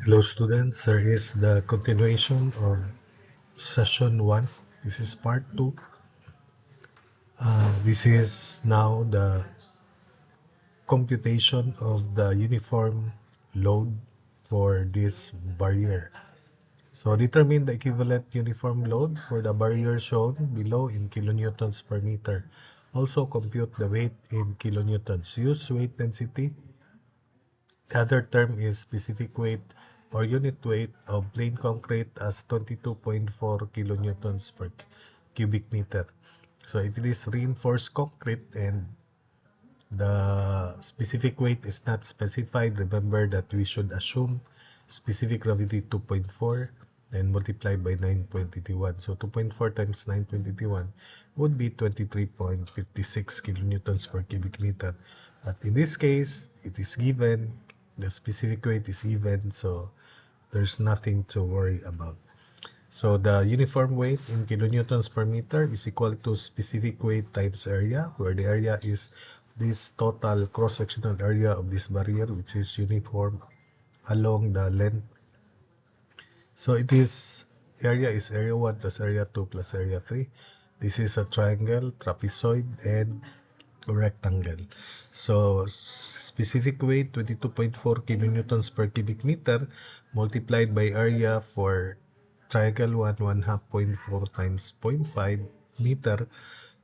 Hello students, here is the continuation of session 1. This is part 2. This is now the computation of the uniform load for this barrier. So determine the equivalent uniform load for the barrier shown below in kilonewtons per meter. Also compute the weight in kilonewtons. Use weight density. The other term is specific weight or unit weight of plain concrete as 22.4 kilonewtons per cubic meter. So if it is reinforced concrete and the specific weight is not specified, remember that we should assume specific gravity 2.4 and multiply by 9.81. So 2.4 times 9.81 would be 23.56 kilonewtons per cubic meter. But in this case, it is given, the specific weight is given, so there's nothing to worry about. So the uniform weight in kilonewtons per meter is equal to specific weight times area, where the area is this total cross-sectional area of this barrier, which is uniform along the length. So it is area 1 plus area 2 plus area 3. This is a triangle, trapezoid, and rectangle. So specific weight 22.4 kilonewtons per cubic meter multiplied by area for triangle 1, 1/2 times 0.5 meter.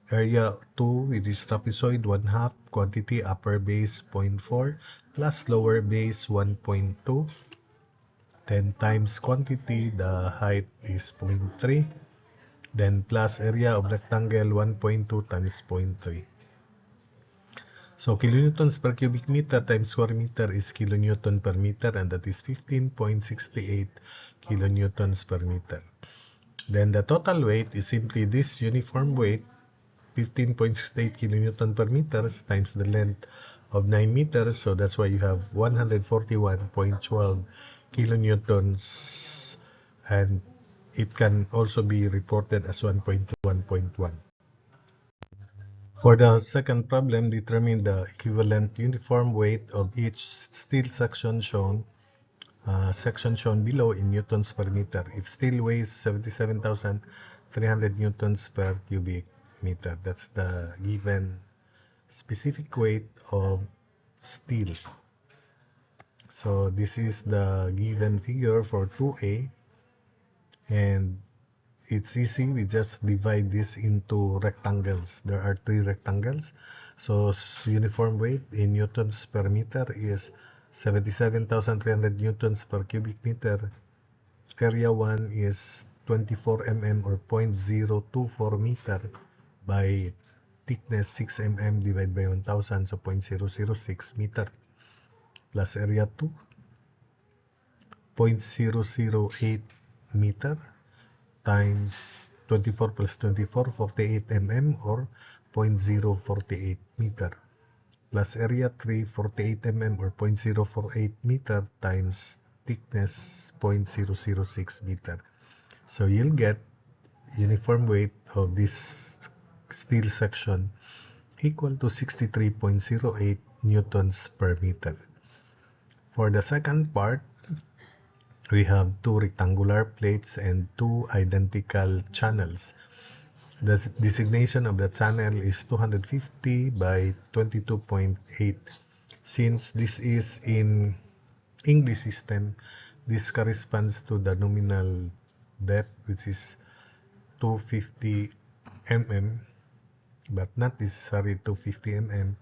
Area 2 with this trapezoid 1/2, quantity upper base 0.4 plus lower base 1.2. 10 times quantity, the height is 0.3. Then plus area of rectangle 1.2 times 0.3. So kilonewtons per cubic meter times square meter is kilonewton per meter, and that is 15.68 kilonewtons per meter. Then the total weight is simply this uniform weight, 15.68 kilonewton per meter times the length of 9 meters. So that's why you have 141.12 kilonewtons, and it can also be reported as 1.1.1. For the second problem, determine the equivalent uniform weight of each steel section shown below in newtons per meter. If steel weighs 77,300 newtons per cubic meter, that's the given specific weight of steel. So this is the given figure for 2A, and it's easy. We just divide this into rectangles. There are 3 rectangles. So uniform weight in newtons per meter is 77,300 newtons per cubic meter. Area 1 is 24 mm or 0.024 meter by thickness 6 mm divided by 1000, so 0.006 meter, plus area 2 0.008 meter times 24 plus 24, 48 mm or 0.048 meter, plus area 3, 48 mm or 0.048 meter times thickness 0.006 meter. So you'll get uniform weight of this steel section equal to 63.08 newtons per meter. For the second part, we have 2 rectangular plates and 2 identical channels. The designation of the channel is 250 by 22.8. Since this is in English system, this corresponds to the nominal depth, which is 250 mm, but not necessarily 250 mm.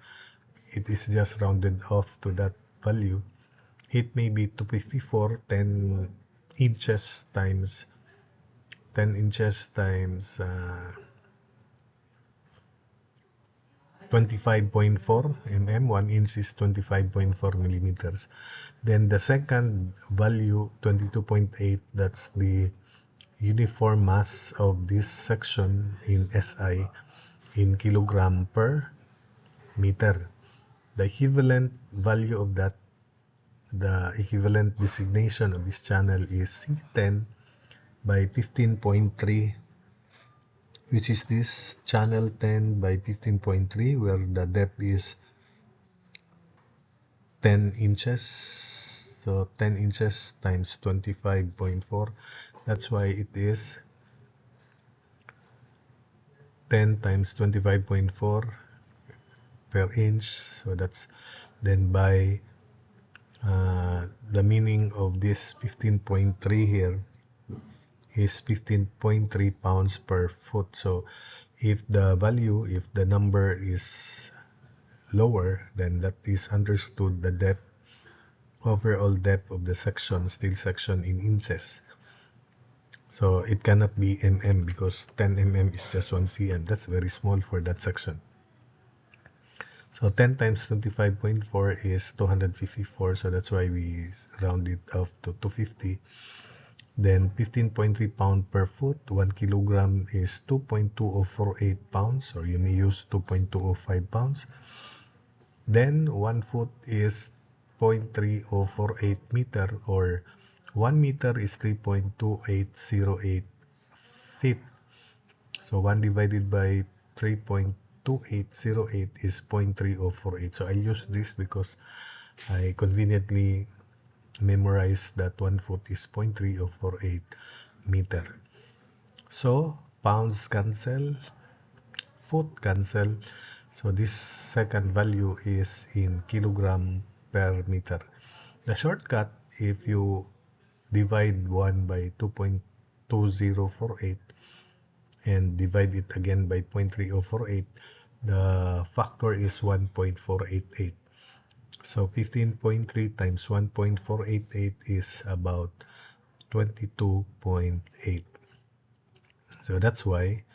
It is just rounded off to that value. It may be 254, 10 inches times 10 inches times 25.4 mm. 1 inch is 25.4 millimeters. Then the second value, 22.8, that's the uniform mass of this section in SI in kilogram per meter. The equivalent value of that, the equivalent designation of this channel is C10 by 15.3, which is this channel 10 by 15.3, where the depth is 10 inches. So 10 inches times 25.4. That's why it is 10 times 25.4 per inch. So that's then by the meaning of this 15.3 here is 15.3 pounds per foot. So if the number is lower, then that is understood the depth, overall depth of the section, steel section in inches. So it cannot be mm because 10 mm is just 1 cm. That's very small for that section. So 10 times 25.4 is 254. So that's why we round it off to 250. Then 15.3 pound per foot. 1 kilogram is 2.2048 pounds, or you may use 2.205 pounds. Then 1 foot is 0.3048 meter, or 1 meter is 3.2808 feet. So 1 divided by 3.2808 is 0.3048. So I use this because I conveniently memorize that 1 foot is 0.3048 meter. So pounds cancel, foot cancel. So this second value is in kilogram per meter. The shortcut, if you divide 1 by 2.2048 and divide it again by 0.3048, the factor is 1.488. So 15.3 times 1.488 is about 22.8. So that's why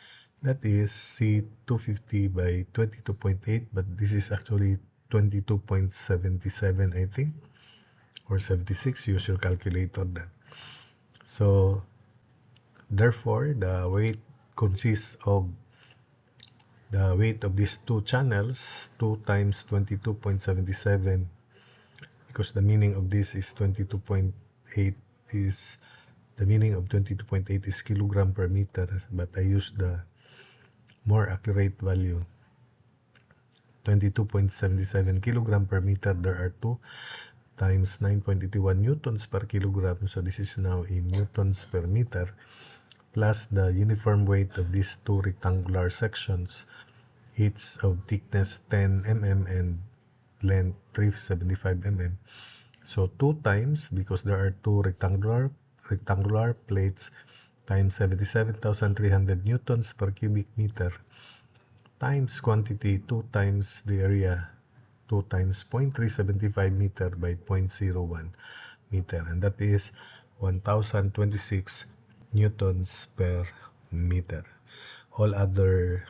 that is C250 by 22.8, but this is actually 22.77, I think, or 76. Use your calculator then. So therefore, the weight consists of the weight of these two channels, 2 times 22.77, because the meaning of this is 22.8 is, the meaning of 22.8 is kilogram per meter, but I use the more accurate value, 22.77 kilogram per meter. There are 2 times 9.81 newtons per kilogram, so this is now in newtons per meter, plus the uniform weight of these two rectangular sections, each of thickness 10 mm and length 375 mm. So 2 times, because there are 2 rectangular plates, times 77,300 newtons per cubic meter, times quantity 2 times the area, 2 times 0.375 meter by 0.01 meter, and that is 1026 newtons per meter. All other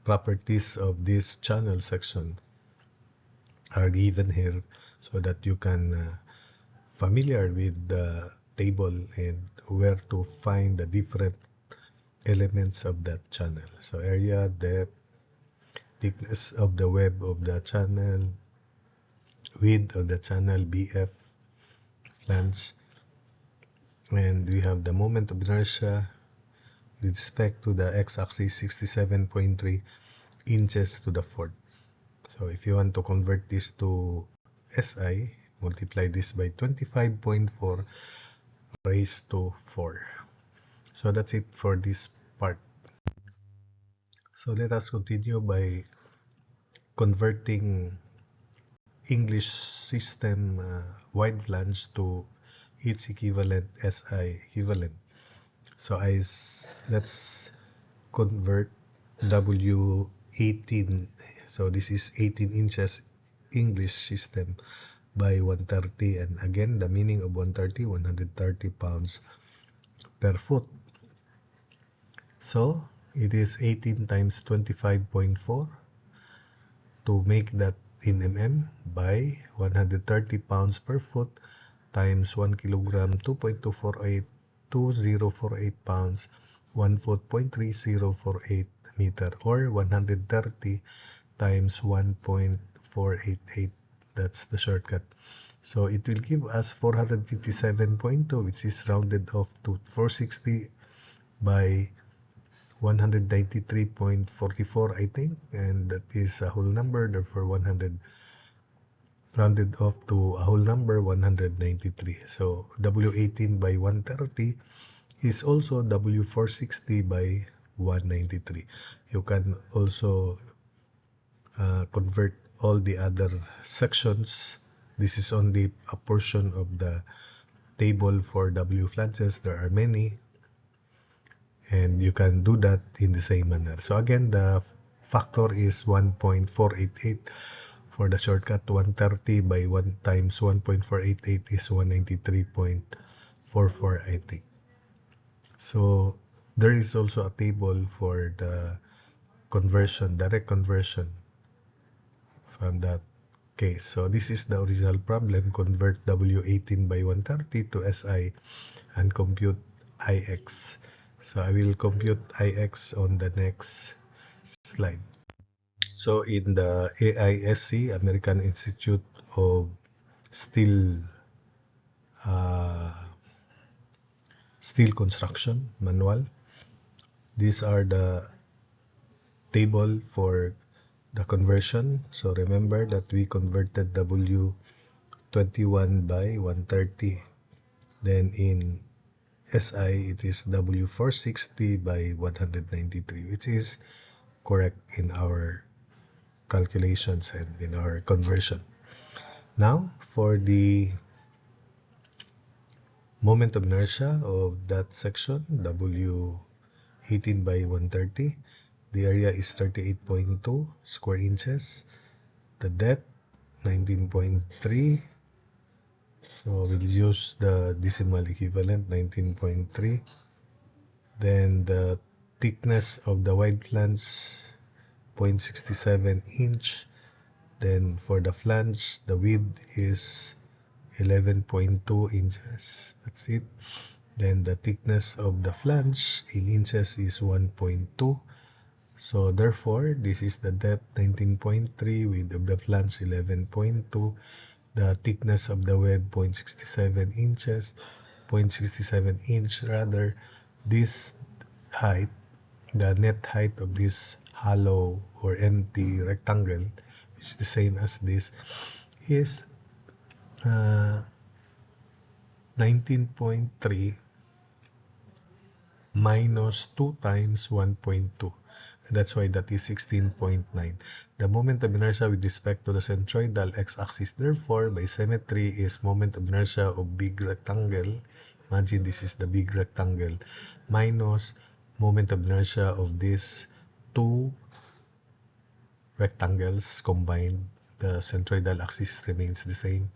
properties of this channel section are given here so that you can familiar with the table and where to find the different elements of that channel. So area, depth, thickness of the web of the channel, width of the channel, BF, flange, and we have the moment of inertia with respect to the x-axis 67.3 inches to the fourth. So if you want to convert this to SI, multiply this by 25.4 raised to 4. So that's it for this part. So let us continue by converting English system wide flange to its equivalent SI equivalent. So let's convert W18. So this is 18 inches English system by 130, and again the meaning of 130, 130 pounds per foot. So it is 18 times 25.4 to make that in mm by 130 pounds per foot times 1 kilogram 2.248 2048 pounds 1 foot 0.3048 meter, or 130 times 1.488. That's the shortcut. So it will give us 457.2, which is rounded off to 460 by 193.44, I think, and that is a whole number, therefore rounded off to a whole number 193. So W18 by 130 is also W460 by 193. You can also convert all the other sections. This is only a portion of the table for W flanges. There are many, and you can do that in the same manner. So again, the factor is 1.488. For the shortcut, 130 by 1 times 1.488 is 193.44, I think. So there is also a table for the conversion, direct conversion from that case. So this is the original problem. Convert W18 by 130 to SI and compute IX. So I will compute IX on the next slide. So in the AISC, American Institute of Steel Construction Manual, these are the table for the conversion. So remember that we converted W21 by 130. Then in SI, it is W460 by 193, which is correct in our calculations and in our conversion. Now, for the moment of inertia of that section, W18 by 130, the area is 38.2 square inches. The depth, 19.3. So we'll use the decimal equivalent, 19.3. Then the thickness of the wide flange, 0.67 inch. Then for the flange, the width is 11.2 inches. That's it. Then the thickness of the flange in inches is 1.2. So therefore, this is the depth, 19.3, width of the flange 11.2, the thickness of the web 0.67 inches, 0.67 inch rather. This height, the net height of this hollow or empty rectangle, is the same as this, is 19.3 minus 2 times 1.2. That's why that is 16.9. The moment of inertia with respect to the centroidal x-axis, therefore, by symmetry, is moment of inertia of big rectangle. Imagine this is the big rectangle minus moment of inertia of these two rectangles combined. The centroidal axis remains the same,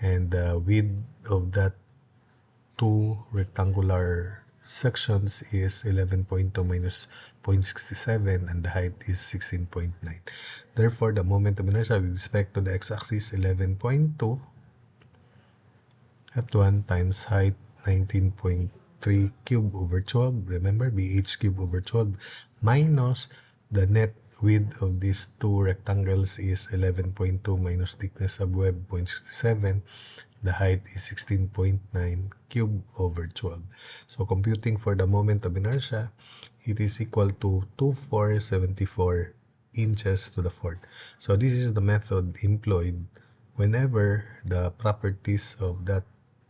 and the width of that two rectangular sections is 11.2 minus 0.67, and the height is 16.9. Therefore, the moment of inertia with respect to the x-axis 11.2 at 1 times height 19.3 cube over 12, remember, BH cube over 12, minus the net width of these two rectangles is 11.2 minus thickness of web 0.67. The height is 16.9 cube over 12. So computing for the moment of inertia, it is equal to 2474 inches to the fourth. So this is the method employed whenever the properties of that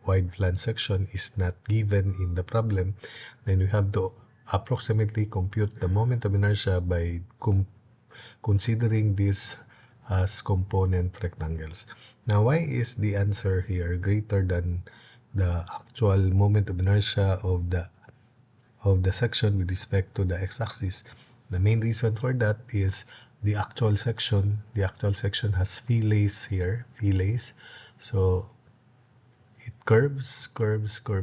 wide flange section is not given in the problem. Then we have to approximately compute the moment of inertia by considering this as component rectangles. Now, why is the answer here greater than the actual moment of inertia of the section with respect to the x-axis? The main reason for that is the actual section has fillets here, so it curves.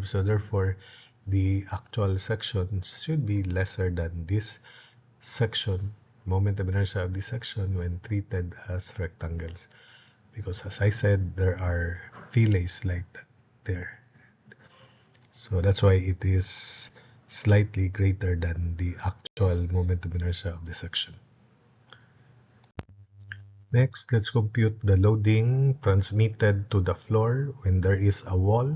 So therefore, the actual section should be lesser than this section, moment of inertia of this section, when treated as rectangles, because as I said, there are fillets like that there. So that's why it is slightly greater than the actual moment of inertia of the section. Next, let's compute the loading transmitted to the floor when there is a wall,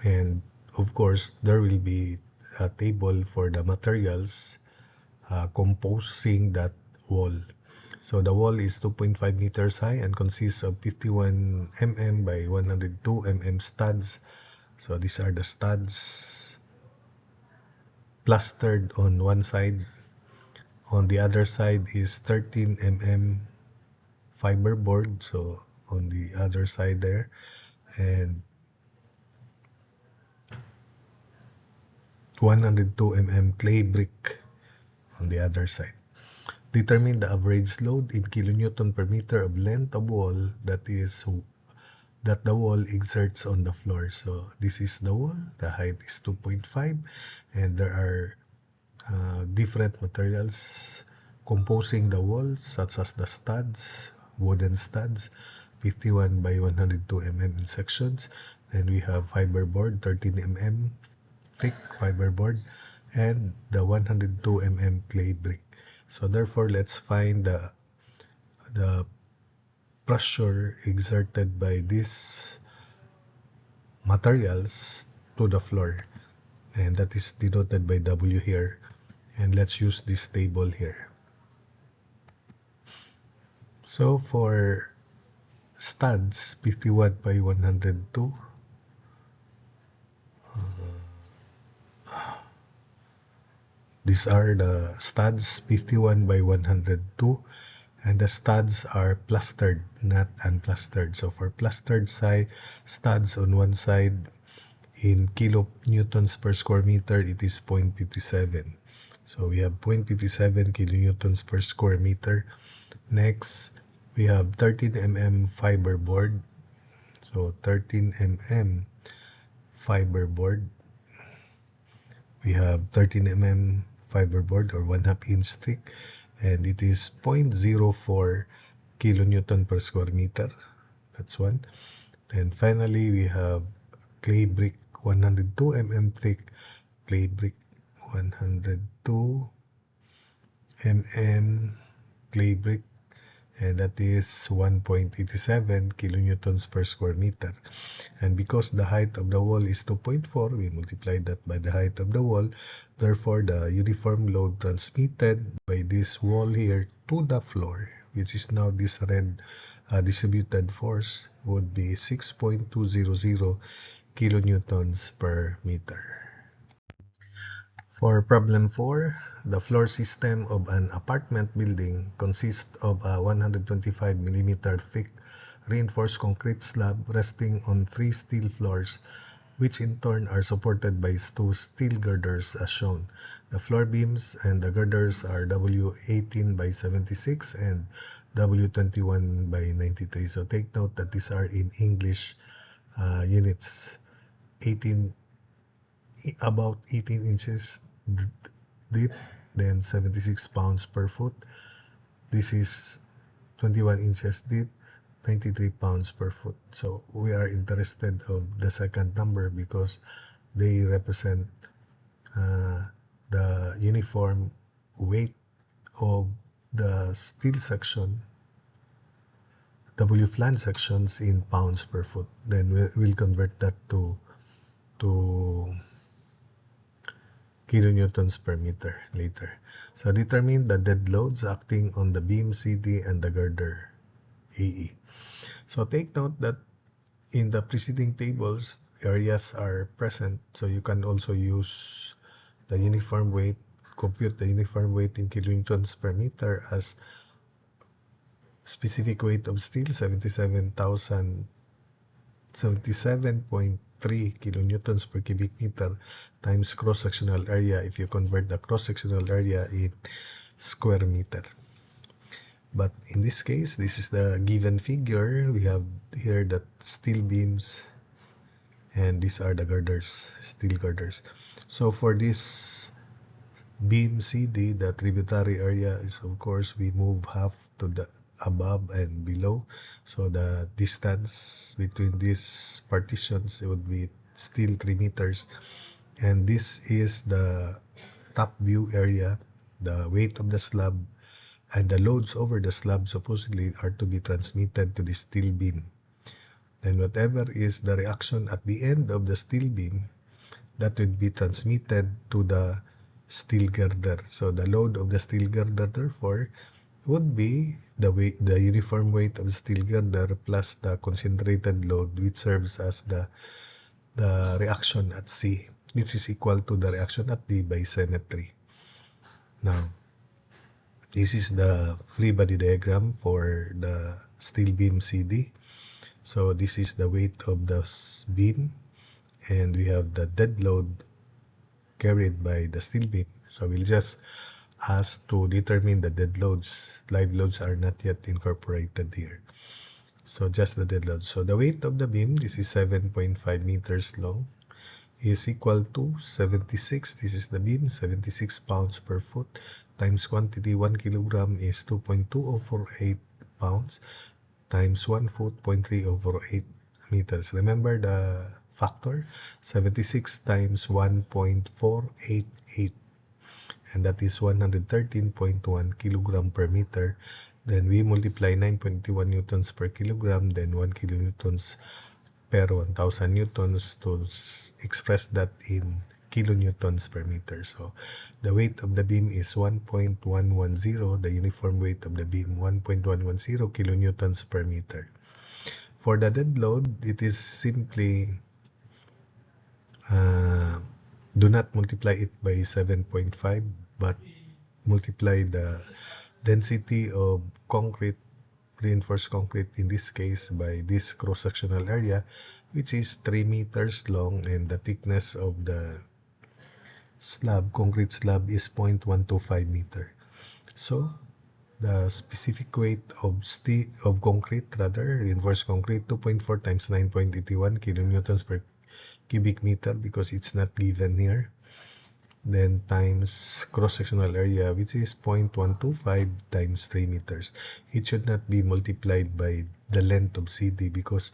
and of course there will be a table for the materials composing that wall. So the wall is 2.5 meters high and consists of 51 mm by 102 mm studs. So these are the studs plastered on one side. On the other side is 13 mm fiber board, so on the other side there, and 102 mm clay brick on the other side. Determine the average load in kilonewton per meter of length of wall that the wall exerts on the floor. So this is the wall, the height is 2.5, and there are different materials composing the wall, such as the studs, wooden studs, 51 by 102 mm in sections. Then we have fiberboard, 13 mm thick fiberboard, and the 102 mm clay brick. So therefore, let's find the pressure exerted by these materials to the floor, and that is denoted by W here. And let's use this table here. So for studs 51 by 102, these are the studs 51 by 102, and the studs are plastered, not unplastered. So for plastered side studs on one side, in kilonewtons per square meter, it is 0.57. So we have 0.57 kilonewtons per square meter. Next, we have 13 mm fiber board. So 13 mm fiber board. We have 13 mm fiber board, or 1/2 inch thick, and it is 0.04 kilonewton per square meter. That's one. And finally, we have clay brick, 102 mm thick clay brick, 102 mm clay brick, and that is 1.87 kilonewtons per square meter. And because the height of the wall is 2.4, we multiply that by the height of the wall. Therefore, the uniform load transmitted by this wall here to the floor, which is now this red distributed force, would be 6.200 kilonewtons per meter. For problem 4, the floor system of an apartment building consists of a 125 mm thick reinforced concrete slab resting on 3 steel floors, which in turn are supported by 2 steel girders as shown. The floor beams and the girders are W18 by 76 and W21 by 93. So take note that these are in English units. About 18 inches deep, then 76 pounds per foot. This is 21 inches deep, 93 pounds per foot. So we are interested of the second number because they represent the uniform weight of the steel section, W flange sections, in pounds per foot. Then we'll convert that to kilonewtons per meter later. So determine the dead loads acting on the beam CD and the girder AE. So take note that in the preceding tables, areas are present, so you can also use the uniform weight, compute the uniform weight in kilonewtons per meter as specific weight of steel 77.3 kilonewtons per cubic meter times cross-sectional area if you convert the cross-sectional area in square meter. But in this case, this is the given figure. We have here the steel beams and these are the girders, steel girders. So for this beam CD, the tributary area is, of course, we move half to the above and below. So the distance between these partitions, it would be still 3 meters. And this is the top view area, the weight of the slab, and the loads over the slab supposedly are to be transmitted to the steel beam. And whatever is the reaction at the end of the steel beam, that would be transmitted to the steel girder. So the load of the steel girder, therefore, would be the uniform weight of steel girder plus the concentrated load, which serves as the reaction at C, which is equal to the reaction at D by symmetry. Now, this is the free body diagram for the steel beam CD. So this is the weight of the beam, and we have the dead load carried by the steel beam. So we'll just ask to determine the dead loads. Live loads are not yet incorporated here. So just the dead load. So the weight of the beam, this is 7.5 meters long, is equal to 76. This is the beam, 76 pounds per foot times quantity 1 kilogram is 2.2048 pounds times 1 foot, 0.3/8 meters. Remember the factor, 76 times 1.488, and that is 113.1 kilogram per meter. Then we multiply 9.21 newtons per kilogram, then 1 kilonewtons per 1,000 newtons to express that in kilonewtons per meter. So the weight of the beam is 1.110, the uniform weight of the beam 1.110 kilonewtons per meter. For the dead load, it is simply do not multiply it by 7.5, but multiply the density of concrete, reinforced concrete in this case, by this cross-sectional area, which is 3 meters long, and the thickness of the slab, concrete slab, is 0.125 meter. So the specific weight of concrete, reinforced concrete, 2.4 times 9.81 kilonewtons per cubic meter, because it's not given here. Then times cross-sectional area, which is 0.125 times 3 meters. It should not be multiplied by the length of CD, because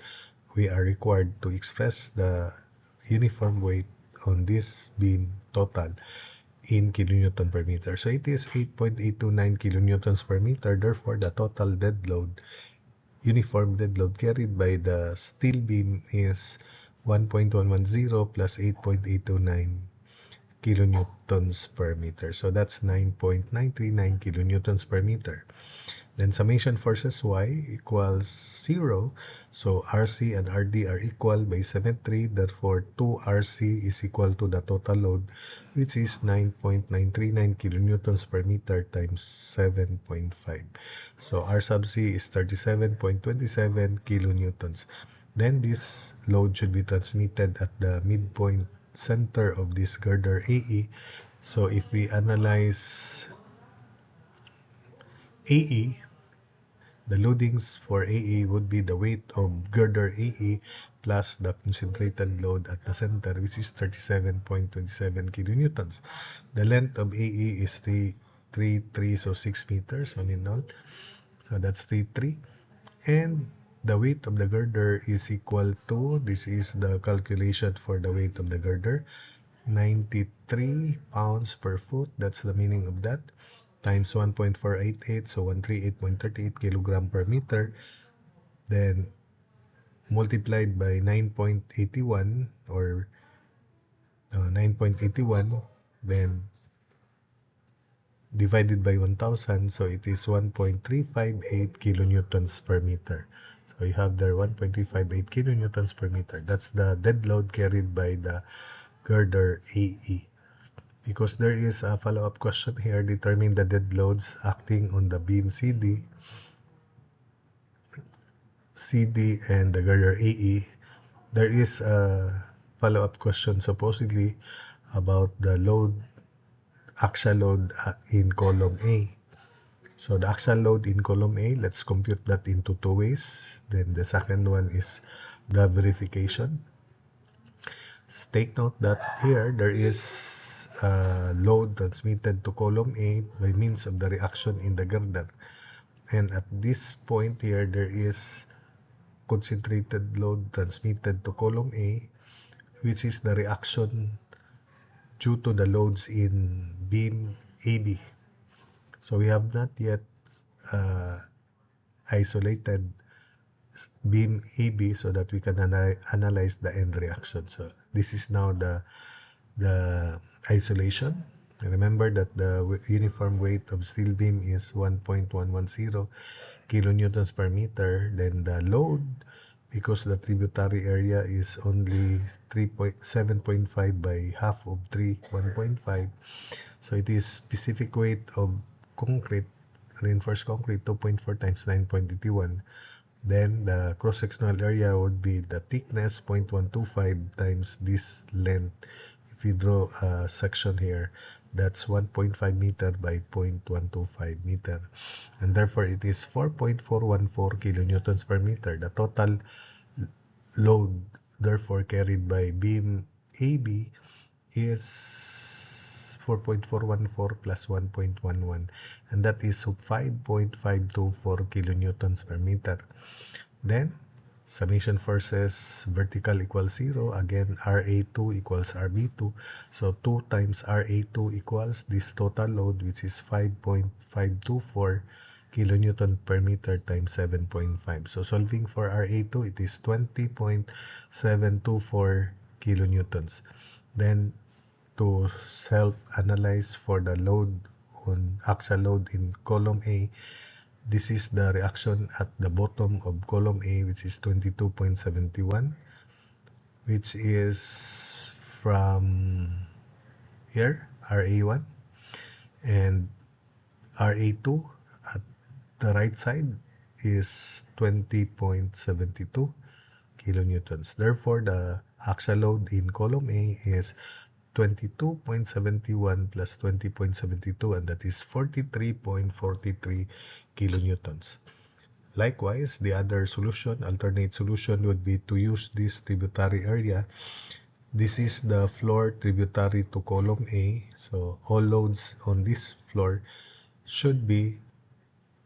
we are required to express the uniform weight on this beam total in kilonewton per meter. So it is 8.829 kilonewtons per meter. Therefore, the total dead load, uniform dead load carried by the steel beam is 1.110 plus 8.829 kilonewtons per meter. So that's 9.939 kilonewtons per meter. Then summation forces Y equals 0. So RC and RD are equal by symmetry. Therefore, 2RC is equal to the total load, which is 9.939 kilonewtons per meter times 7.5. So R sub C is 37.27 kilonewtons. Then this load should be transmitted at the midpoint center of this girder AE. So if we analyze AE, the loadings for AE would be the weight of girder AE plus the concentrated load at the center, which is 37.27 kilonewtons. The length of AE is 3, so 6 meters all in all. So that's 3. And the weight of the girder is equal to, this is the calculation for the weight of the girder, 93 pounds per foot. That's the meaning of that. Times 1.488, so 138.38 kilogram per meter, then multiplied by 9.81 or 9.81, then divided by 1,000, so it is 1.358 kilonewtons per meter. So you have there 1.358 kilonewtons per meter. That's the dead load carried by the girder AE. Because there is a follow-up question here, determine the dead loads acting on the beam CD and the girder AE. There is a follow-up question supposedly about the load, axial load in column A. So the axial load in column A, let's compute that into two ways. Then the second one is the verification. Take note that here there is load transmitted to column A by means of the reaction in the girder, and at this point here there is concentrated load transmitted to column A, which is the reaction due to the loads in beam AB. So we have not yet isolated beam AB so that we can analyze the end reaction. So this is now the isolation. Remember that the uniform weight of steel beam is 1.110 kilonewtons per meter. Then the load, because the tributary area is only 7.5 by half of 1.5. So it is specific weight of concrete, reinforced concrete, 2.4 times 9.81. Then the cross-sectional area would be the thickness 0.125 times this length. If we draw a section here, that's 1.5 meter by 0.125 meter. And therefore, it is 4.414 kilonewtons per meter. The total load, therefore, carried by beam AB is 4.414 plus 1.11, and that is 5.524 kilonewtons per meter. Then summation forces vertical equals 0. Again, RA2 equals RB2. So 2 times RA2 equals this total load, which is 5.524 kilonewton per meter times 7.5. So solving for RA2, it is 20.724 kilonewtons. Then to self-analyze for the load on axial load in column A, this is the reaction at the bottom of column A, which is 22.71, which is from here, RA1, and RA2 at the right side is 20.72 kilonewtons. Therefore, the axial load in column A is 22.71 plus 20.72, and that is 43.43 kilonewtons. Likewise, the other solution, alternate solution, would be to use this tributary area. This is the floor tributary to column A, so all loads on this floor should be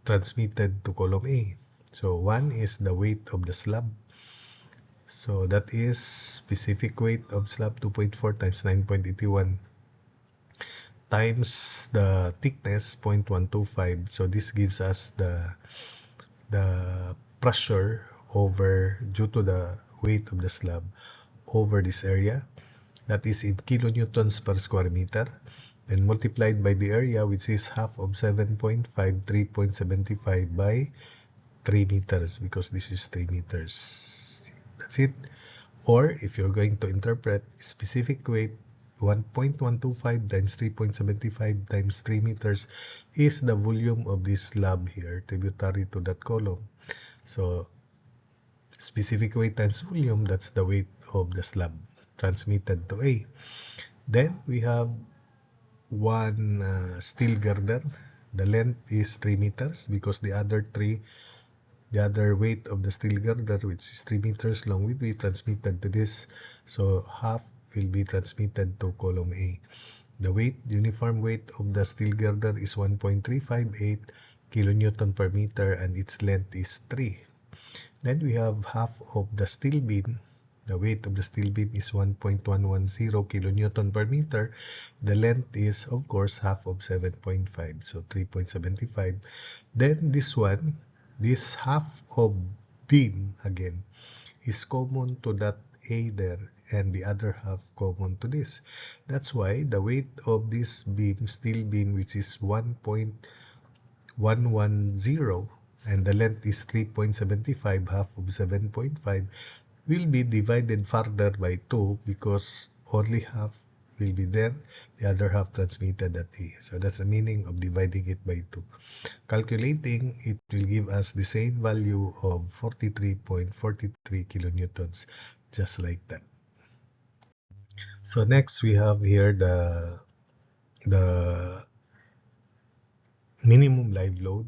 transmitted to column A. So one is the weight of the slab. So that is specific weight of slab 2.4 times 9.81 times the thickness 0.125. So this gives us the pressure over due to the weight of the slab over this area, that is in kilonewtons per square meter, then multiplied by the area, which is half of 7.5, 3.75 by 3 meters, because this is 3 meters. That's it. Or if you're going to interpret specific weight, 1.125 times 3.75 times 3 meters is the volume of this slab here, tributary to that column. So specific weight times volume, that's the weight of the slab transmitted to A. Then we have one steel girder. The length is 3 meters because the other weight of the steel girder, which is 3 meters long, will be transmitted to this. So half will be transmitted to column A. The uniform weight of the steel girder is 1.358 kilonewton per meter, and its length is 3. Then we have half of the steel beam. The weight of the steel beam is 1.110 kilonewton per meter. The length is, of course, half of 7.5, so 3.75. Then this half of beam, again, is common to that A there, and the other half common to this. That's why the weight of this beam, steel beam, which is 1.110, and the length is 3.75, half of 7.5, will be divided further by 2 because only half will be there, the other half transmitted at A. So that's the meaning of dividing it by 2. Calculating, it will give us the same value of 43.43 kilonewtons, just like that. So next we have here the minimum live load,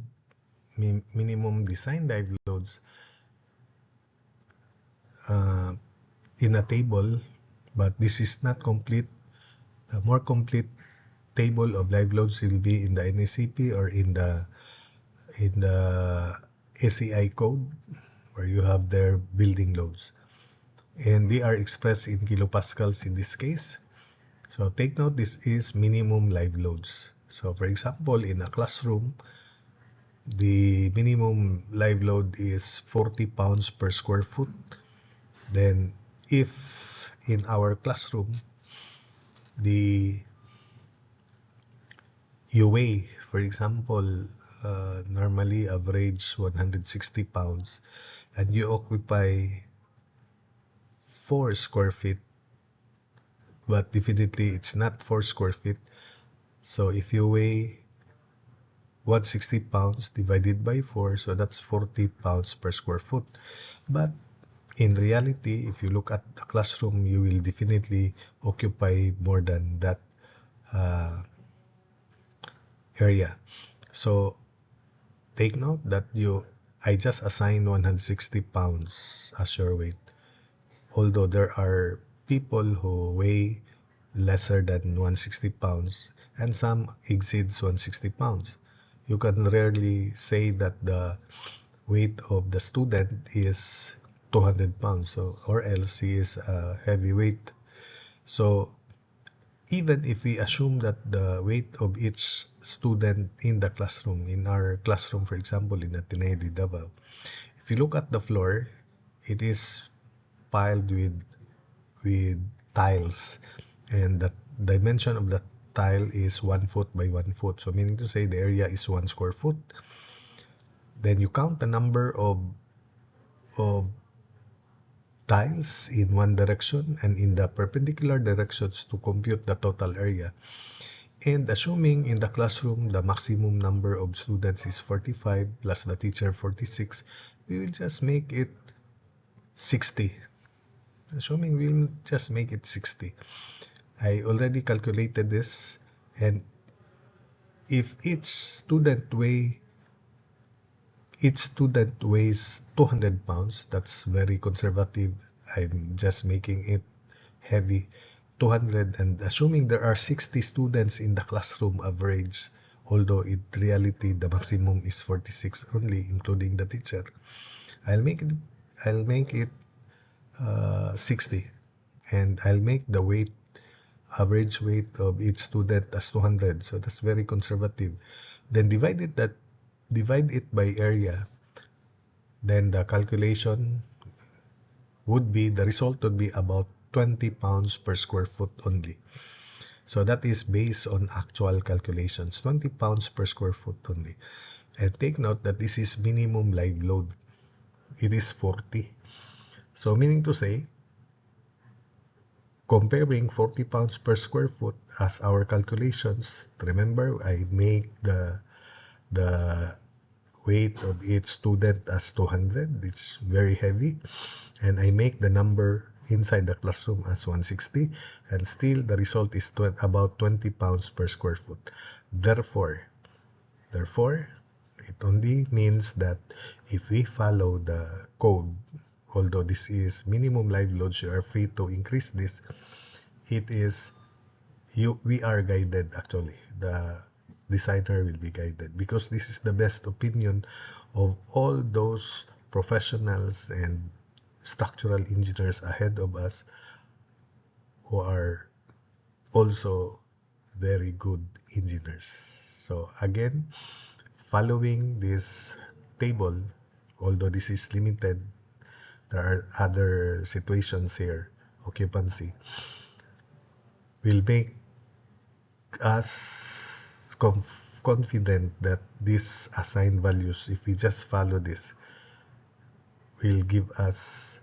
minimum design live loads in a table, but this is not complete. The more complete table of live loads will be in the NACP or in the ACI code, where you have their building loads, and they are expressed in kilopascals in this case. So take note, this is minimum live loads. So for example, in a classroom, the minimum live load is 40 pounds per square foot. Then if in our classroom, the you weigh, for example, normally average 160 pounds, and you occupy 4 square feet, but definitely it's not 4 square feet. So if you weigh 160 pounds divided by 4, so that's 40 pounds per square foot. But in reality, if you look at the classroom, you will definitely occupy more than that area. So take note that I just assigned 160 pounds as your weight. Although there are people who weigh lesser than 160 pounds and some exceeds 160 pounds. You can rarely say that the weight of the student is 200 pounds, so, or else he is a heavyweight. So even if we assume that the weight of each student in the classroom, in our classroom, for example, in Ateneo de Davao, if you look at the floor, it is piled with tiles, and the dimension of the tile is 1 foot by 1 foot. So meaning to say the area is 1 square foot. Then you count the number of tiles in one direction and in the perpendicular directions to compute the total area. And assuming in the classroom the maximum number of students is 45 plus the teacher 46, we will just make it 60. Assuming we'll just make it 60. I already calculated this, and if each student weighs 200 pounds, that's very conservative. I'm just making it heavy. 200, and assuming there are 60 students in the classroom average, although in reality the maximum is 46 only, including the teacher. I'll make it 60, and I'll make the average weight of each student as 200. So that's very conservative. Then divide it by area. Then the calculation the result would be about 20 pounds per square foot only. So that is based on actual calculations, 20 pounds per square foot only. And take note that this is minimum live load. It is 40. So meaning to say, comparing 40 pounds per square foot as our calculations, remember I make the weight of each student as 200, it's very heavy, and I make the number inside the classroom as 160, and still the result is about 20 pounds per square foot. Therefore, it only means that if we follow the code, although this is minimum live loads, you are free to increase this. We are guided actually. The designer will be guided because this is the best opinion of all those professionals and structural engineers ahead of us who are also very good engineers. So again, following this table, although this is limited, there are other situations here. Occupancy will make us confident that these assigned values, if we just follow this, will give us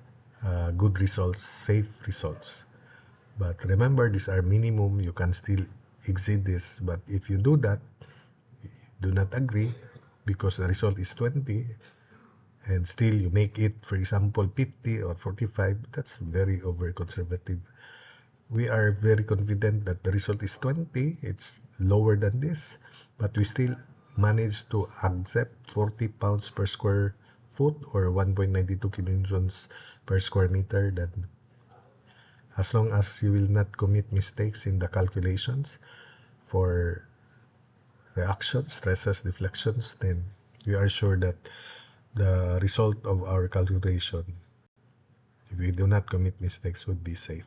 good results, safe results. But remember, these are minimum. You can still exceed this. But if you do that, do not agree because the result is 20 and still you make it, for example, 50 or 45, that's very over conservative. We are very confident that the result is 20. It's lower than this, but we still manage to accept 40 pounds per square foot or 1.92 kilonewtons per square meter. That as long as you will not commit mistakes in the calculations for reactions, stresses, deflections, then we are sure that the result of our calculation, if we do not commit mistakes, would be safe.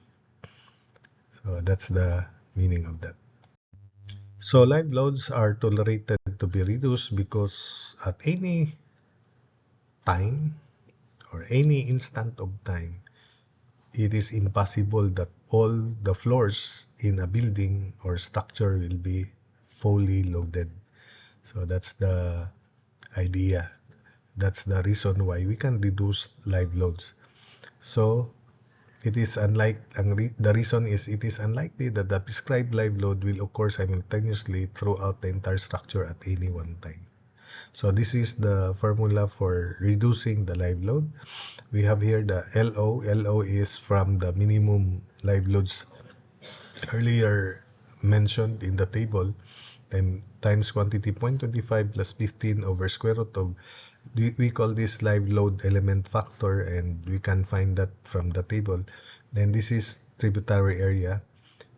So that's the meaning of that. So live loads are tolerated to be reduced because at any time or any instant of time, it is impossible that all the floors in a building or structure will be fully loaded. So that's the idea. That's the reason why we can reduce live loads. So it is the reason is it is unlikely that the prescribed live load will occur simultaneously throughout the entire structure at any one time. So this is the formula for reducing the live load. We have here the LO. LO is from the minimum live loads earlier mentioned in the table, and times quantity 0.25 plus 15 over square root of, we call this live load element factor, and we can find that from the table. Then this is tributary area.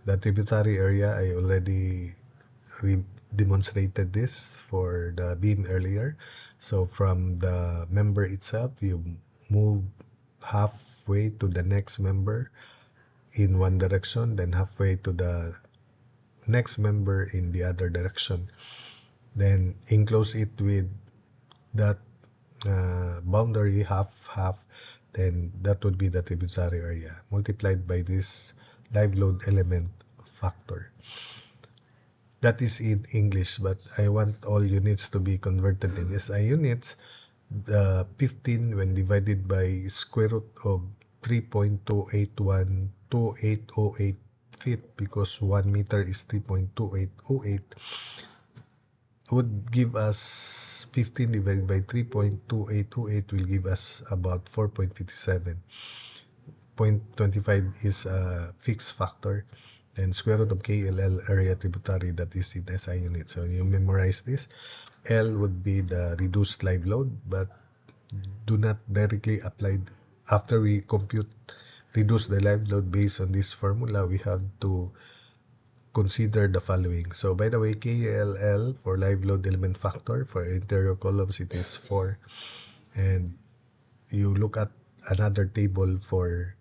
The tributary area, I already demonstrated this for the beam earlier. So from the member itself, you move halfway to the next member in one direction, then halfway to the next member in the other direction. Then enclose it with that boundary half, then that would be the tributary area multiplied by this live load element factor. That is in English, but I want all units to be converted in SI units. The 15 when divided by square root of 3.2812808 feet, because 1 meter is 3.2808, would give us 15 divided by 3.2828 will give us about 4.57. 0.25 is a fixed factor, and square root of KLL area tributary, that is in SI units. So you memorize this. L would be the reduced live load, but do not directly apply. After we reduce the live load based on this formula, we have to consider the following. So by the way, KLL for live load element factor for interior columns, it is 4. And you look at another table for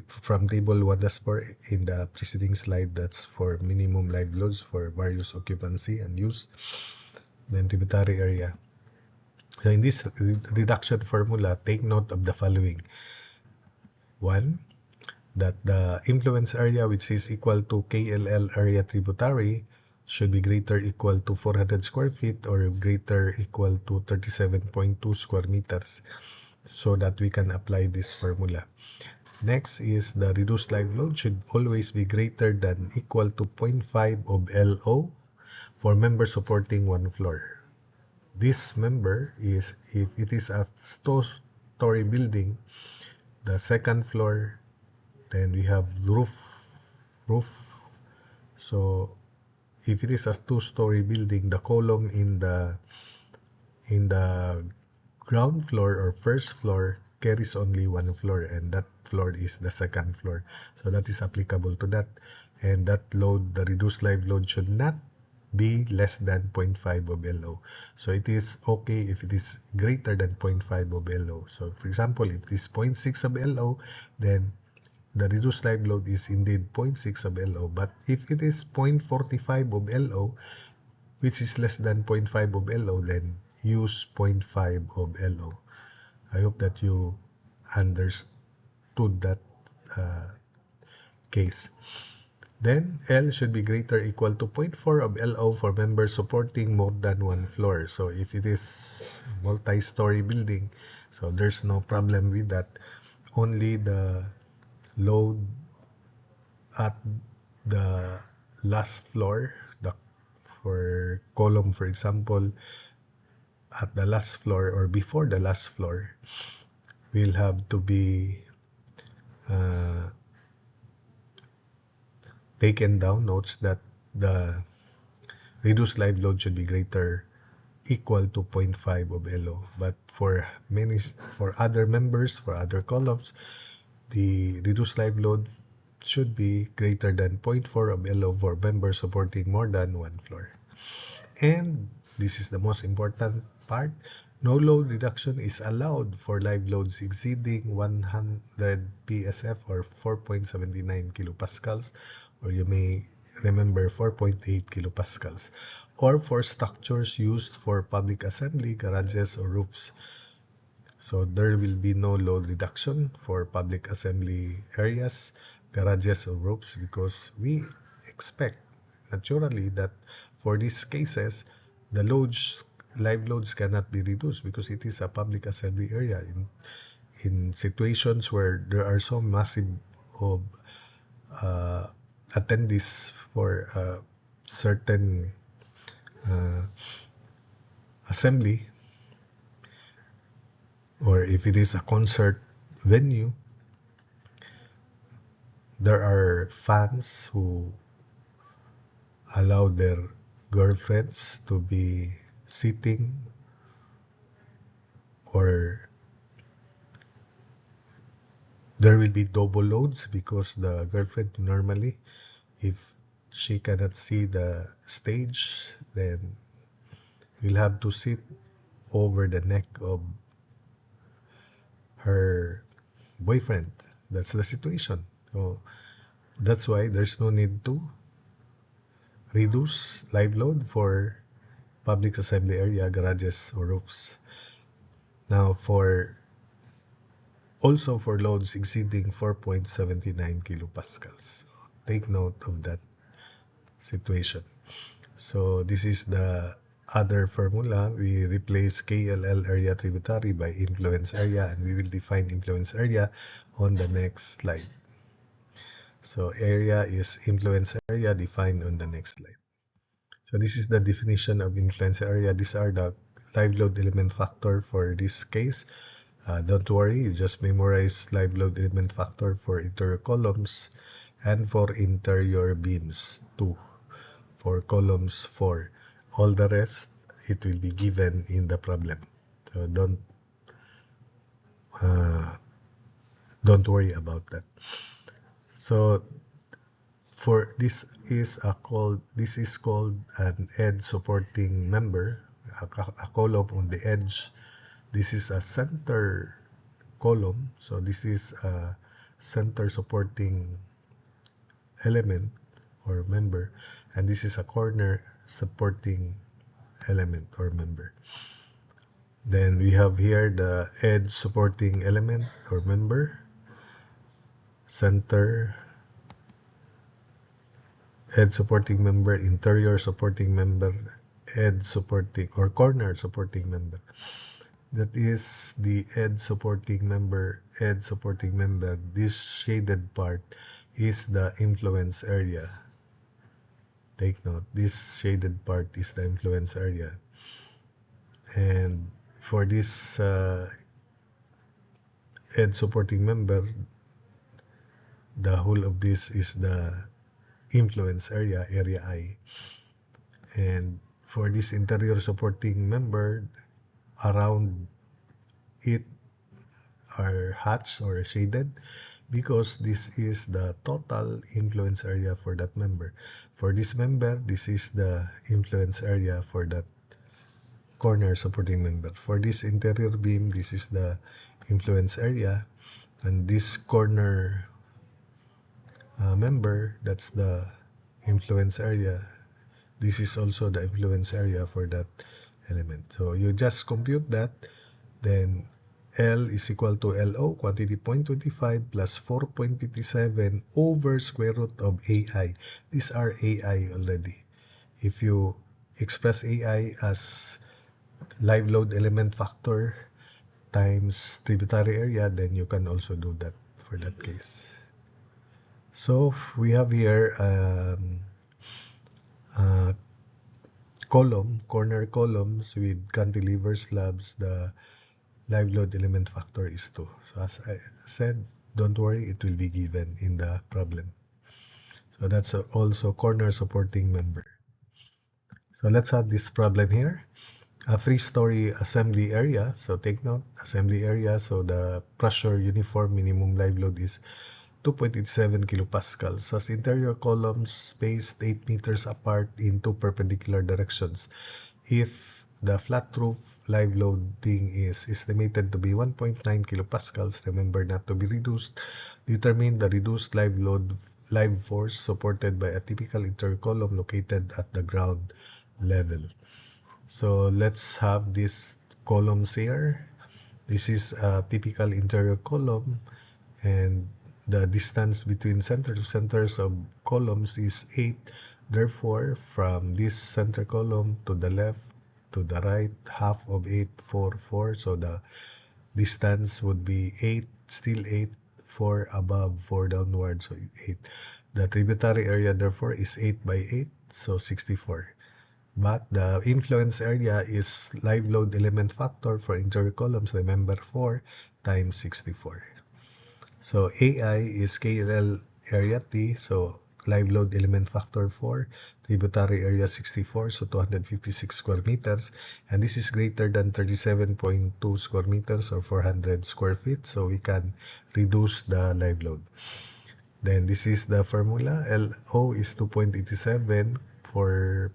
from table 1-4 in the preceding slide, that's for minimum live loads for various occupancy and use, then tributary area. So in this reduction formula, take note of the following. 1, that the influence area, which is equal to KLL area tributary, should be greater equal to 400 square feet or greater equal to 37.2 square meters, so that we can apply this formula. Next is the reduced live load should always be greater than equal to 0.5 of LO for member supporting one floor. This member is, if it is a two-story building, the second floor, then we have roof. So if it is a two-story building, the column in the ground floor or first floor carries only one floor, and that floor is the second floor. So that is applicable to that. And that load, the reduced live load, should not be less than 0.5 of LO. So it is okay if it is greater than 0.5 of LO. So for example, if it is 0.6 of LO, then the reduced live load is indeed 0.6 of LO. But if it is 0.45 of LO, which is less than 0.5 of LO, then use 0.5 of LO. I hope that you understood that case. Then L should be greater equal to 0.4 of LO for members supporting more than one floor. So if it is multi-story building, so there's no problem with that. Only the load at the last floor, for column, for example, at the last floor or before the last floor, will have to be taken down. Notes that the reduced live load should be greater equal to 0.5 of LO. But for other members, for other columns, the reduced live load should be greater than 0.4 of LO for members supporting more than one floor. And this is the most important part. No load reduction is allowed for live loads exceeding 100 PSF or 4.79 kilopascals, or you may remember 4.8 kilopascals, or for structures used for public assembly, garages, or roofs. So there will be no load reduction for public assembly areas, garages, or roofs, because we expect naturally that for these cases, the live loads cannot be reduced because it is a public assembly area. In situations where there are so massive of uh, attendees for a certain uh, assembly, or if it is a concert venue, there are fans who allow their girlfriends to be sitting, or there will be double loads because the girlfriend normally, if she cannot see the stage, then will have to sit over the neck of her boyfriend. That's the situation. So that's why there's no need to reduce live load for public assembly area, garages, or roofs. Now also for loads exceeding 4.79 kilopascals. Take note of that situation. So this is the other formula. We replace KLL area tributary by influence area, and we will define influence area on the next slide. So area is influence area defined on the next slide. So this is the definition of influence area. These are the live load element factor for this case. Don't worry, you just memorize live load element factor for interior columns and for interior beams 2. For columns 4. All the rest, it will be given in the problem. So don't worry about that. So for this is called an edge supporting member, a column on the edge. This is a center column, so this is a center supporting element or member, and this is a corner supporting element or member. Then we have here the edge supporting element or member, center, edge supporting member, interior supporting member, edge supporting or corner supporting member. That is the edge supporting member, This shaded part is the influence area. Take note, this shaded part is the influence area. And for this edge supporting member, the whole of this is the influence area, area I. And for this interior supporting member, around it are hatched or shaded because this is the total influence area for that member. For this member, this is the influence area for that corner supporting member. For this interior beam, this is the influence area, and this corner member, that's the influence area. This is also the influence area for that element. So you just compute that, then L is equal to LO, quantity 0.25 plus 4.57 over square root of AI. These are AI already. If you express AI as live load element factor times tributary area, then you can also do that for that case. So we have here corner columns with cantilever slabs. The live load element factor is 2. So as I said, don't worry, it will be given in the problem. So that's also corner supporting member. So let's have this problem here. A 3-story assembly area. So take note, assembly area. So the pressure uniform minimum live load is 2.87 kilopascals. As interior columns spaced 8 meters apart in 2 perpendicular directions. If the flat roof live loading is estimated to be 1.9 kilopascals, remember not to be reduced. Determine the reduced live force supported by a typical interior column located at the ground level. So let's have these columns here. This is a typical interior column, and the distance between center to centers of columns is 8 Therefore, from this center column to the left, to the right, half of 8, 4, 4. So the distance would be 8, still 8, 4 above, 4 downward, so 8. The tributary area, therefore, is 8 by 8, so 64. But the influence area is live load element factor for interior columns, remember 4 times 64. So AI is KLL area T, so live load element factor 4, tributary area 64, so 256 square meters, and this is greater than 37.2 square meters or 400 square feet, so we can reduce the live load. Then this is the formula. LO is 2.87 for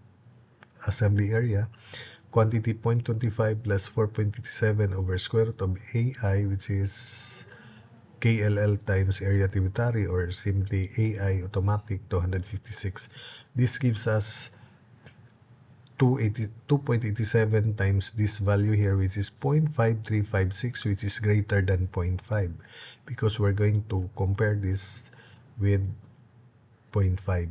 assembly area. Quantity 0.25 plus 4.87 over square root of AI, which is KLL times area tributary, or simply AI automatic 256. This gives us 2.87 times this value here, which is 0.5356, which is greater than 0.5, because we're going to compare this with 0.5.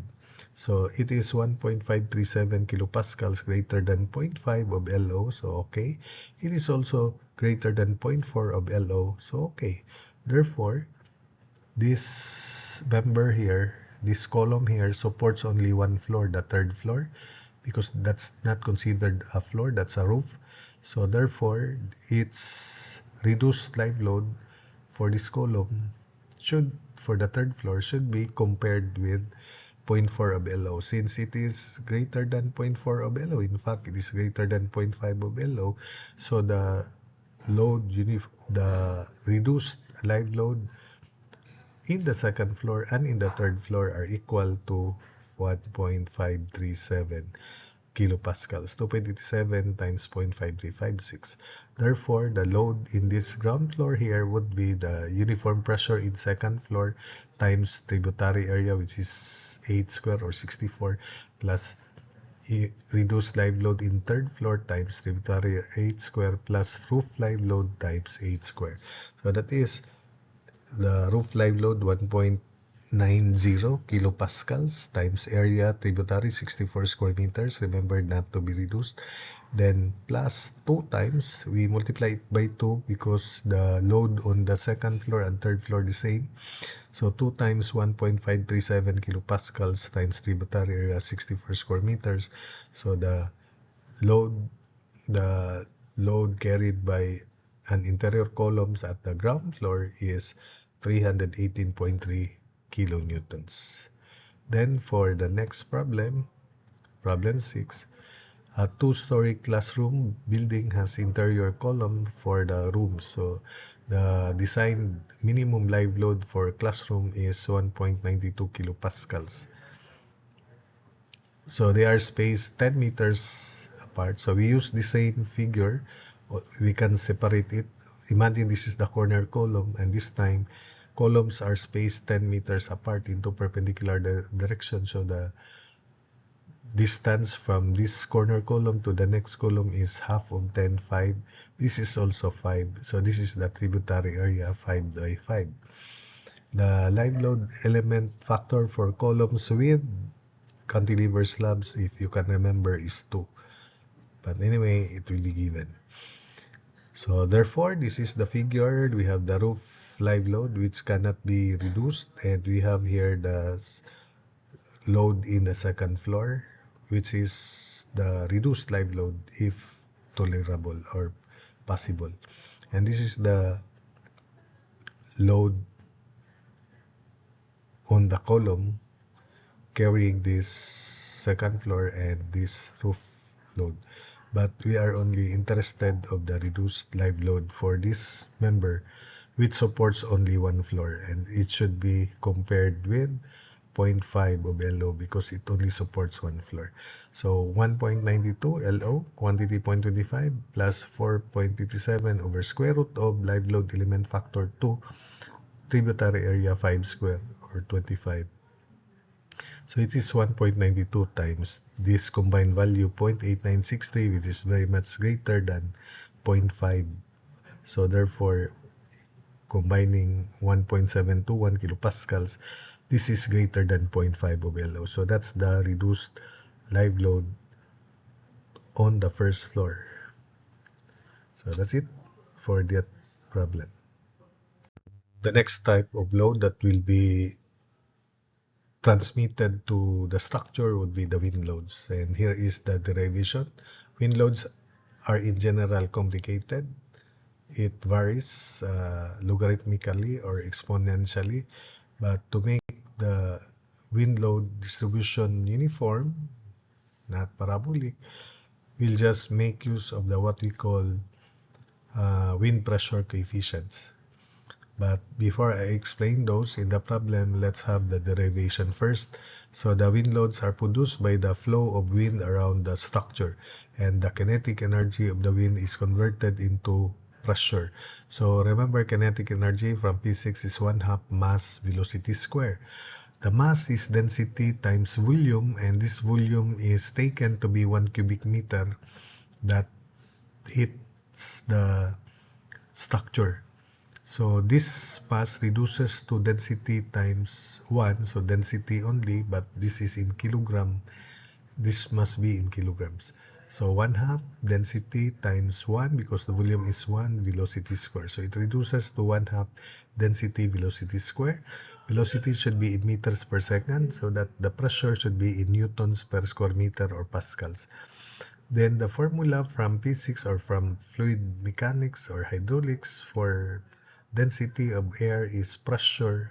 So it is 1.537 kilopascals greater than 0.5 of LO, so okay. It is also greater than 0.4 of LO, so okay. Therefore, this member here, this column here, supports only one floor, the third floor, because that's not considered a floor, that's a roof. So therefore, its reduced live load for this column for the third floor should be compared with 0.4 of LO, since it is greater than 0.4 of LO. In fact, it is greater than 0.5 of LO. So the reduced live load in the second floor and in the third floor are equal to 1.537 kilopascals, 2.87 times 0.5356. Therefore, the load in this ground floor here would be the uniform pressure in second floor times tributary area, which is 8 square or 64, plus reduced live load in third floor times tributary 8 square plus roof live load times 8 square. So that is the roof live load 1.90 kilopascals times area tributary 64 square meters, remember not to be reduced, then plus 2 times, we multiply it by 2 because the load on the second floor and third floor the same, so 2 times 1.537 kilopascals times tributary area 64 square meters. So the load carried by an interior columns at the ground floor is 318.3 kilonewtons. Then for the next problem, problem 6, a two-story classroom building has interior column for the rooms. So the designed minimum live load for classroom is 1.92 kilopascals. So they are spaced 10 meters apart. So we use the same figure. We can separate it. Imagine this is the corner column, and this time columns are spaced 10 meters apart into perpendicular direction. So the distance from this corner column to the next column is half of 10, 5. This is also 5. So this is the tributary area, 5 by 5. The live load element factor for columns with cantilever slabs, if you can remember, is 2. But anyway, it will be given. So therefore, this is the figure. We have the roof live load, which cannot be reduced, and we have here the load in the second floor, which is the reduced live load if tolerable or possible. And this is the load on the column carrying this second floor and this roof load. But we are only interested of the reduced live load for this member, which supports only one floor, and it should be compared with 0.5 of LO because it only supports one floor. So 1.92 LO, quantity 0.25 plus 4.57 over square root of live load element factor 2, tributary area 5 square or 25. So it is 1.92 times this combined value 0.8963, which is very much greater than 0.5. So therefore, combining 1.721 kilopascals this is greater than 0.5 of LO. So that's the reduced live load on the first floor. So that's it for that problem. The next type of load that will be transmitted to the structure would be the wind loads. And here is the derivation. Wind loads are in general complicated. It varies logarithmically or exponentially. But to make the wind load distribution uniform, not parabolic, we'll just make use of the what we call wind pressure coefficients. But before I explain those in the problem, let's have the derivation first. So the wind loads are produced by the flow of wind around the structure, and the kinetic energy of the wind is converted into pressure. So remember, kinetic energy from physics is 1/2 mass velocity square. The mass is density times volume, and this volume is taken to be 1 cubic meter that hits the structure. So this mass reduces to density times 1, so density only, but this is in kilogram. This must be in kilograms. So 1/2 density times 1, because the volume is 1, velocity square. So it reduces to 1/2 density velocity square. Velocity should be in meters per second, so that the pressure should be in newtons per square meter or pascals. Then the formula from physics or from fluid mechanics or hydraulics for density of air is pressure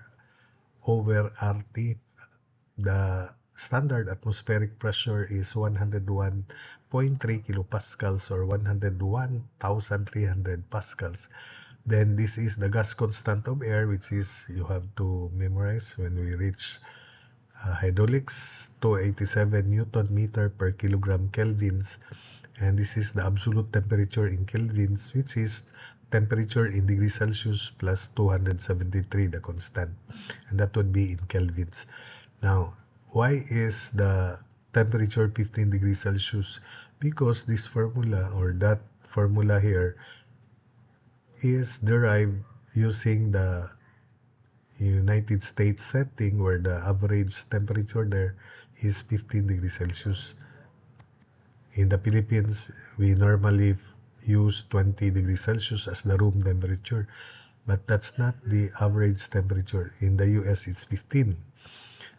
over RT. The standard atmospheric pressure is 101.3 kilopascals or 101,300 pascals. Then this is the gas constant of air, which is you have to memorize when we reach hydraulics, 287 Newton meter per kilogram kelvins. And this is the absolute temperature in kelvins, which is temperature in degrees Celsius plus 273, the constant. And that would be in kelvins. Now, why is the temperature 15 degrees Celsius? Because this formula or that formula here is derived using the United States setting, where the average temperature there is 15 degrees Celsius. In the Philippines, we normally use 20 degrees Celsius as the room temperature, but that's not the average temperature. In the US, it's 15.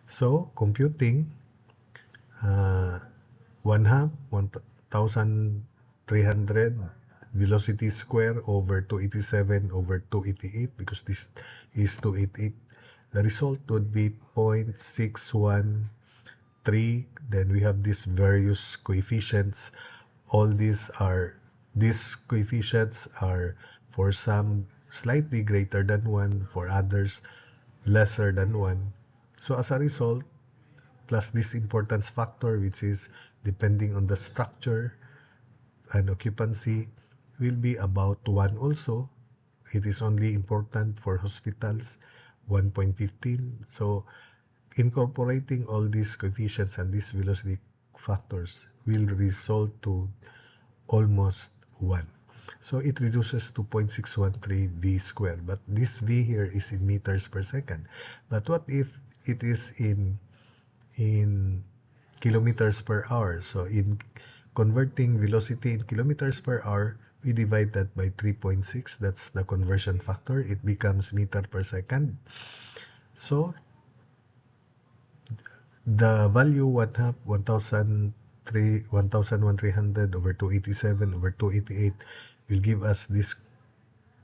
So, computing 1/2, 1,300 velocity square over 287 over 288, because this is 288. The result would be 0.613. Then we have these various coefficients. All these coefficients are for some slightly greater than 1, for others lesser than 1. So as a result, plus this importance factor, which is depending on the structure and occupancy, will be about 1 also. It is only important for hospitals, 1.15. So incorporating all these coefficients and these velocity factors will result to almost 1. So it reduces to 0.613 V squared. But this V here is in meters per second. But what if it is in kilometers per hour? So in converting velocity in kilometers per hour, we divide that by 3.6. That's the conversion factor. It becomes meter per second. So the value 1/2, 1,300 over 287 over 288 will give us this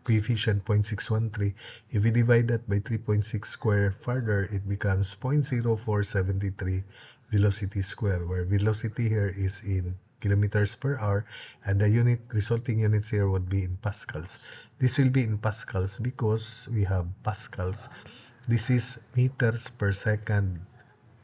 coefficient 0.613. If we divide that by 3.6 square further, it becomes 0.0473 velocity square, where velocity here is in kilometers per hour, and the resulting units here would be in pascals. This will be in pascals because we have pascals. This is meters per second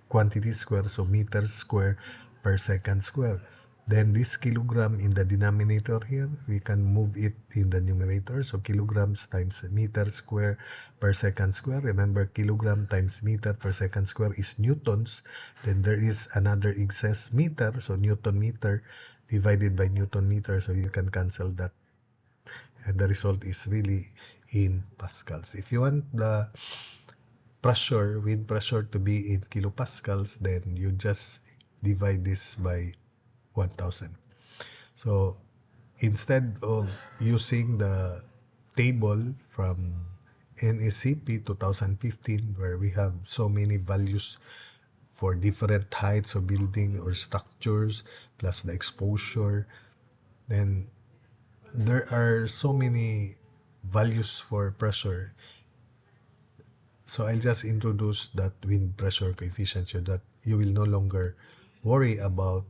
quantity square, so meters square per second square. Then this kilogram in the denominator here, we can move it in the numerator. So kilograms times meter square per second square. Remember, kilogram times meter per second square is newtons. Then there is another excess meter, so Newton meter divided by Newton meter. So you can cancel that. And the result is really in pascals. If you want the pressure, wind pressure to be in kilopascals, then you just divide this by 1000. So instead of using the table from NECP 2015 where we have so many values for different heights of building or structures plus the exposure, then there are so many values for pressure. So I'll just introduce that wind pressure coefficient so that you will no longer worry about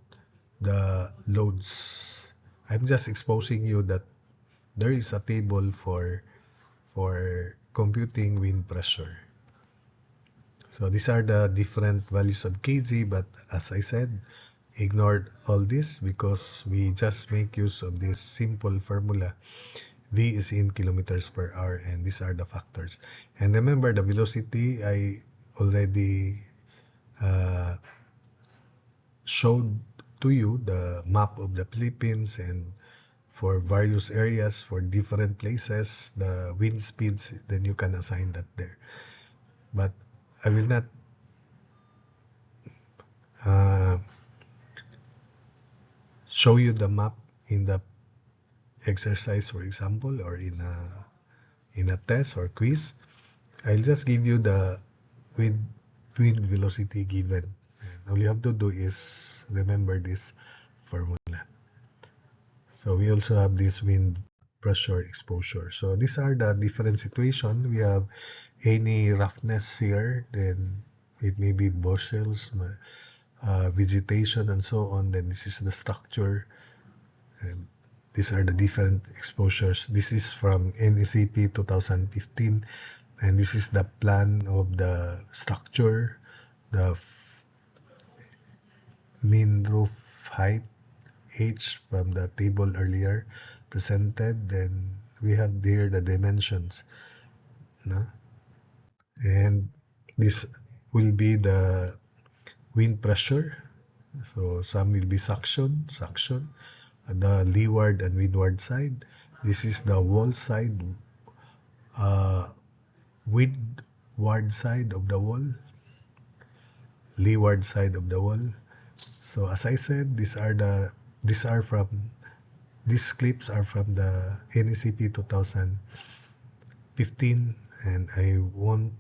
the loads. I'm just exposing you that there is a table for computing wind pressure. So these are the different values of kg, but as I said, ignore all this because we just make use of this simple formula. V is in kilometers per hour, and these are the factors. And remember the velocity, I already showed to you the map of the Philippines, and for various areas, for different places, the wind speeds, then you can assign that there. But I will not show you the map in the exercise, for example, or in a test or quiz. I'll just give you the wind velocity given. And all you have to do is remember this formula. So we also have this wind pressure exposure. So these are the different situations. We have any roughness here, then it may be bushes, vegetation, and so on. Then this is the structure. And these are the different exposures. This is from NECP 2015, and this is the plan of the structure, the mean roof height, H from the table earlier presented. Then we have here the dimensions, no? And this will be the wind pressure. So some will be suction, the leeward and windward side. This is the wall side, windward side of the wall, leeward side of the wall. So as I said, these clips are from the NECP 2015, and I won't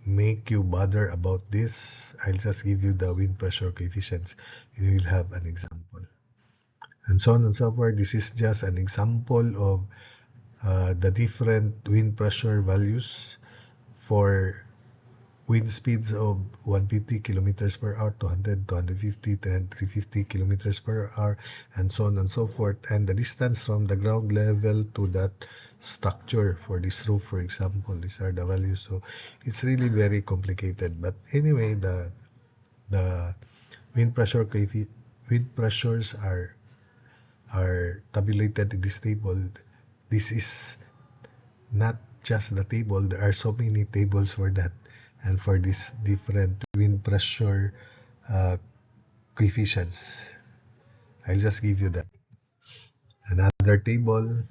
make you bother about this. I'll just give you the wind pressure coefficients, and you will have an example. And so on and so forth. This is just an example of the different wind pressure values for wind speeds of 150 kilometers per hour, 200, 250, 350 kilometers per hour, and so on and so forth. And the distance from the ground level to that structure for this roof, for example, these are the values. So it's really very complicated. But anyway, the wind pressures are tabulated in this table. This is not just the table. There are so many tables for that, and for these different wind pressure coefficients. I'll just give you that. Another table